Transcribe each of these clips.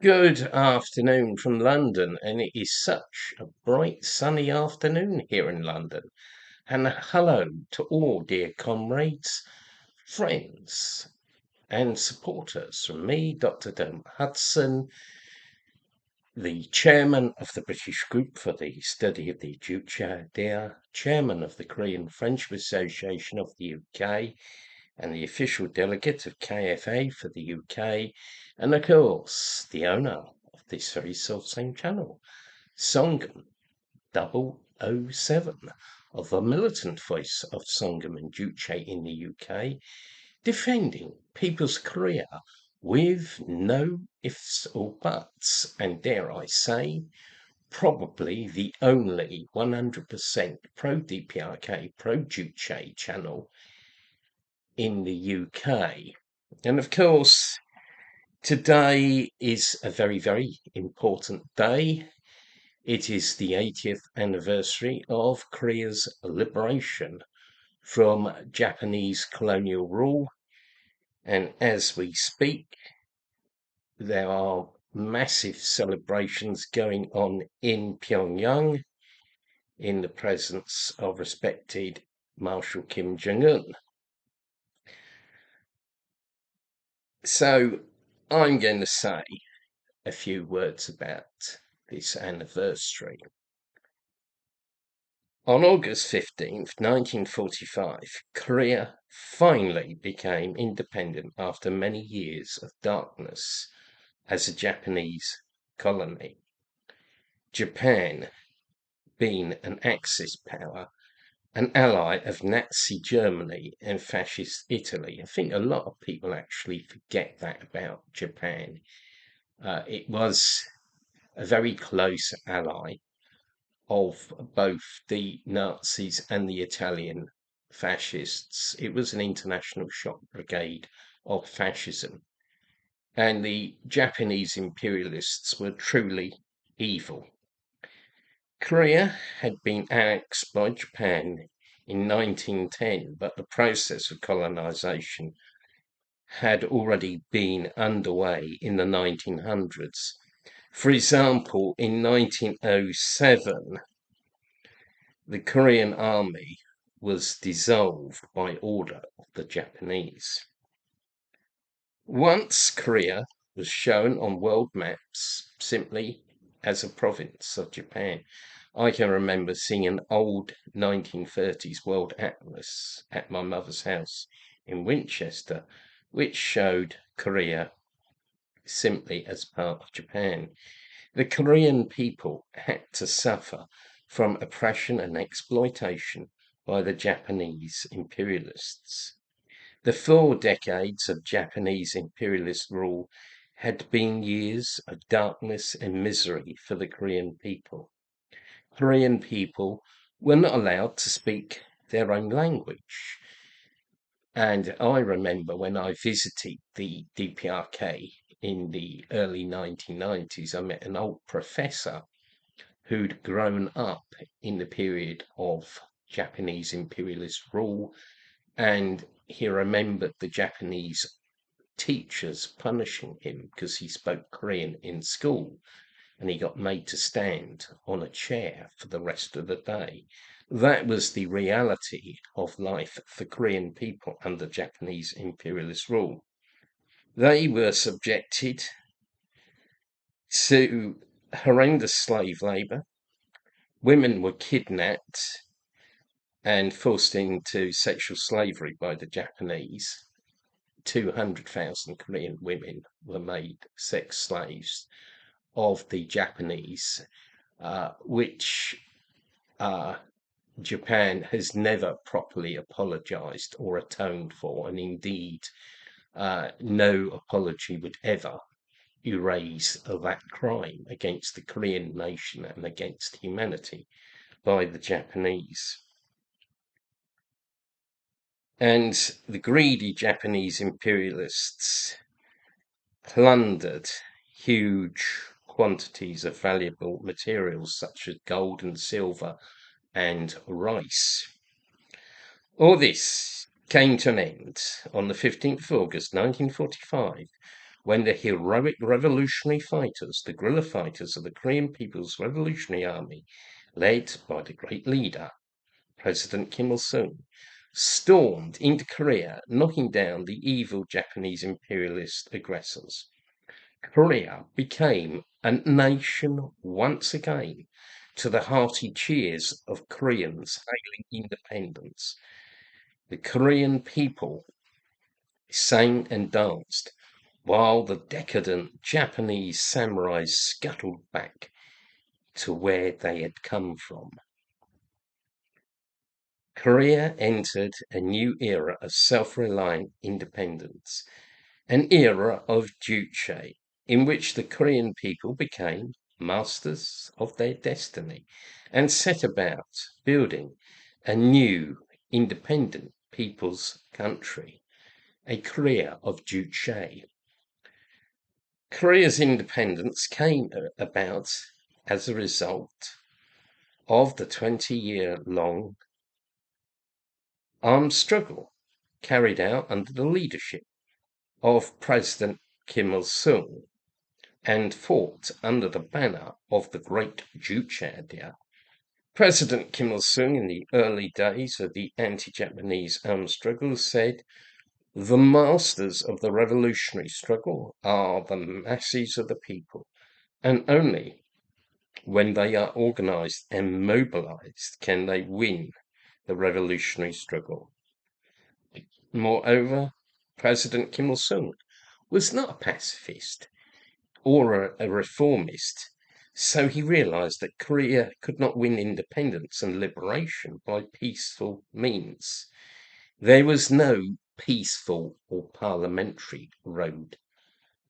Good afternoon from London, and it is such a bright sunny afternoon here in London. And hello to all dear comrades, friends, and supporters from me, Dr. Dermot Hudson, the chairman of the British Group for the Study of the Juche, chairman of the Korean Friendship Association of the UK, and the official delegate of KFA for the UK, and of course, the owner of this very self-same channel, Songam 007, of the militant voice of Songam and Juche in the UK, defending people's career with no ifs or buts, and dare I say, probably the only 100% pro-DPRK, pro-Juche channel in the UK. And of course, today is a very, very important day. It is the 80th anniversary of Korea's liberation from Japanese colonial rule. And as we speak, there are massive celebrations going on in Pyongyang in the presence of respected Marshal Kim Jong-un. So I'm going to say a few words about this anniversary. On August 15th, 1945, Korea finally became independent after many years of darkness as a Japanese colony. Japan, being an Axis power, an ally of Nazi Germany and fascist Italy. I think a lot of people actually forget that about Japan. It was a very close ally of both the Nazis and the Italian fascists. It was an international shock brigade of fascism. And the Japanese imperialists were truly evil. Korea had been annexed by Japan in 1910, but the process of colonization had already been underway in the 1900s. For example, in 1907, the Korean army was dissolved by order of the Japanese. Once Korea was shown on world maps simply as a province of Japan. I can remember seeing an old 1930s world atlas at my mother's house in Winchester, which showed Korea simply as part of Japan. The Korean people had to suffer from oppression and exploitation by the Japanese imperialists. The 4 decades of Japanese imperialist rule had been years of darkness and misery for the Korean people. Korean people were not allowed to speak their own language. And I remember when I visited the DPRK in the early 1990s, I met an old professor who'd grown up in the period of Japanese imperialist rule, and he remembered the Japanese teachers punishing him because he spoke Korean in school, and he got made to stand on a chair for the rest of the day. That was the reality of life for Korean people under Japanese imperialist rule. They were subjected to horrendous slave labor. Women were kidnapped and forced into sexual slavery by the Japanese. 200,000 Korean women were made sex slaves of the Japanese, which Japan has never properly apologized or atoned for, and indeed, no apology would ever erase that crime against the Korean nation and against humanity by the Japanese. And the greedy Japanese imperialists plundered huge quantities of valuable materials such as gold and silver and rice. All this came to an end on the 15th of August 1945 when the heroic revolutionary fighters, the guerrilla fighters of the Korean People's Revolutionary Army, led by the great leader, President Kim Il-sung, stormed into Korea, knocking down the evil Japanese imperialist aggressors. Korea became a nation once again, to the hearty cheers of Koreans hailing independence. The Korean people sang and danced, while the decadent Japanese samurais scuttled back to where they had come from. Korea entered a new era of self-reliant independence, an era of Juche, in which the Korean people became masters of their destiny and set about building a new independent people's country, a Korea of Juche. Korea's independence came about as a result of the 20-year-long armed struggle carried out under the leadership of President Kim Il-sung and fought under the banner of the Great Juche. President Kim Il-sung, in the early days of the anti-Japanese armed struggle, said, "The masters of the revolutionary struggle are the masses of the people, and only when they are organized and mobilized can they win the revolutionary struggle." Moreover, President Kim Il-sung was not a pacifist or a reformist, so he realized that Korea could not win independence and liberation by peaceful means. There was no peaceful or parliamentary road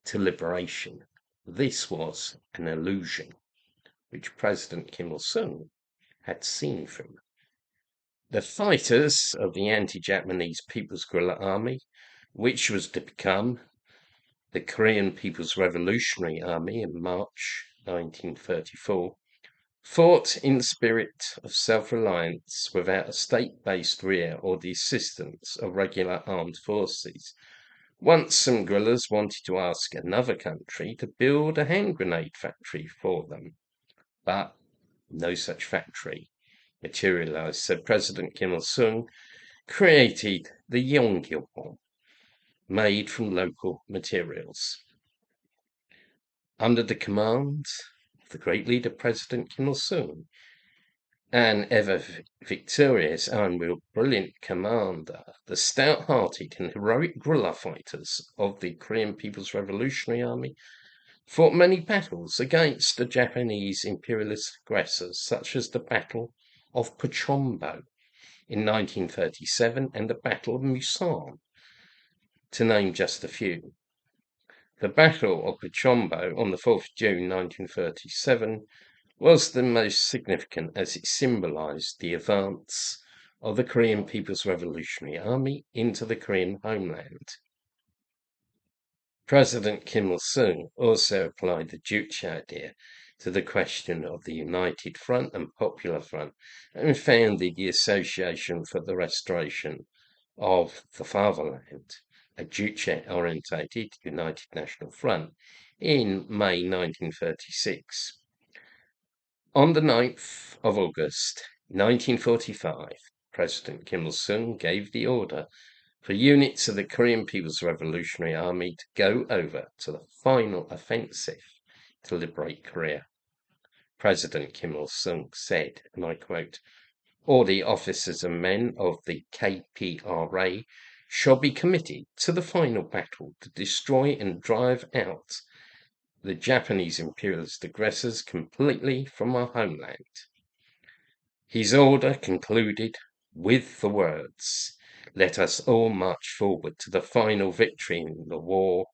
to liberation. This was an illusion which President Kim Il-sung had seen through. The fighters of the anti-Japanese People's Guerrilla Army, which was to become the Korean People's Revolutionary Army in March 1934, fought in the spirit of self-reliance without a state-based rear or the assistance of regular armed forces. Once some guerrillas wanted to ask another country to build a hand grenade factory for them, but no such factory materialized, so President Kim Il-sung created the Yonggil bomb, made from local materials. Under the command of the great leader, President Kim Il-sung, an ever victorious and brilliant commander, the stout-hearted and heroic guerrilla fighters of the Korean People's Revolutionary Army fought many battles against the Japanese imperialist aggressors, such as the Battle of Pochombo in 1937 and the Battle of Musan, to name just a few. The Battle of Pochombo on the 4th of June 1937 was the most significant as it symbolized the advance of the Korean People's Revolutionary Army into the Korean homeland. President Kim Il-sung also applied the Juche idea to the question of the United Front and Popular Front and founded the Association for the Restoration of the Fatherland, a Juche-orientated United National Front, in May 1936. On the 9th of August 1945, President Kim Il-sung gave the order for units of the Korean People's Revolutionary Army to go over to the final offensive to liberate Korea. President Kim Il-sung said, and I quote, "All the officers and men of the KPRA shall be committed to the final battle to destroy and drive out the Japanese imperialist aggressors completely from our homeland." His order concluded with the words, "Let us all march forward to the final victory in the war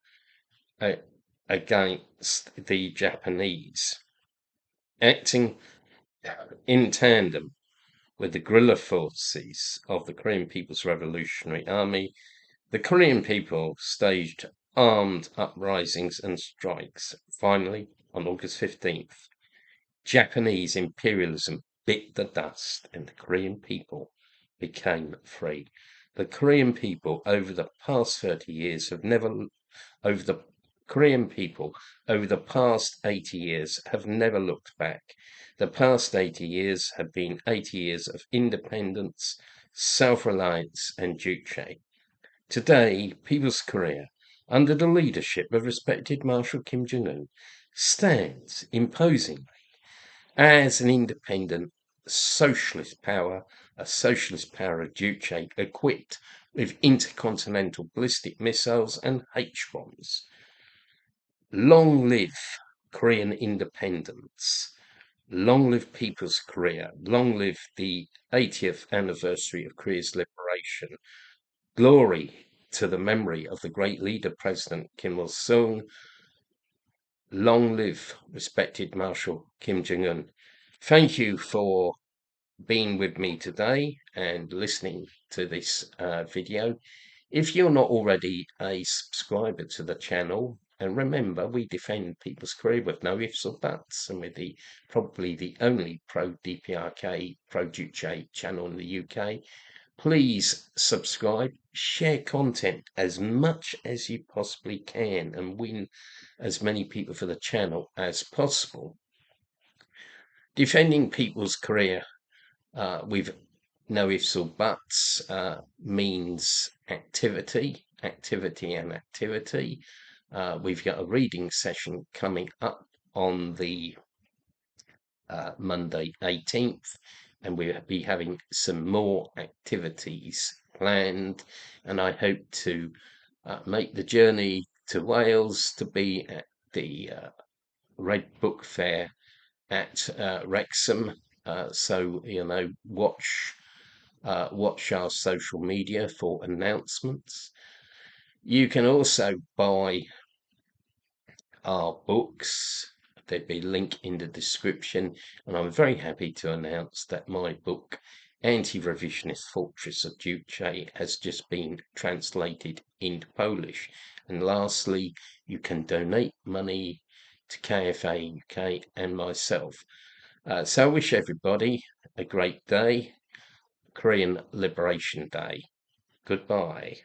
against the Japanese." Acting in tandem with the guerrilla forces of the Korean People's Revolutionary Army, the Korean people staged armed uprisings and strikes. Finally, on August 15th, Japanese imperialism bit the dust and the Korean people became free. The Korean people over the past 30 years have never, over the Korean people over the past 80 years have never looked back. The past 80 years have been 80 years of independence, self-reliance, and Juche. Today, People's Korea, under the leadership of respected Marshal Kim Jong-un, stands imposingly as an independent socialist power, a socialist power of Juche equipped with intercontinental ballistic missiles and H-bombs. Long live Korean independence. Long live People's Korea. Long live the 80th anniversary of Korea's liberation. Glory to the memory of the great leader, President Kim Il-sung. Long live respected Marshal Kim Jong-un. Thank you for being with me today and listening to this video. If you're not already a subscriber to the channel, and remember, we defend People's Korea with no ifs or buts, and we're probably the only pro-DPRK, pro-Juche channel in the UK. Please subscribe, share content as much as you possibly can, and win as many people for the channel as possible. Defending People's Korea with no ifs or buts means activity. We've got a reading session coming up on the Monday 18th, and we'll be having some more activities planned, and I hope to make the journey to Wales to be at the Red Book Fair at Wrexham. So, you know, watch our social media for announcements. You can also buy our books. There'll be a link in the description, and I'm very happy to announce that my book, Anti-Revisionist Fortress of Juche, has just been translated into Polish. And lastly, you can donate money to KFA UK and myself. So I wish everybody a great day, Korean Liberation Day. Goodbye.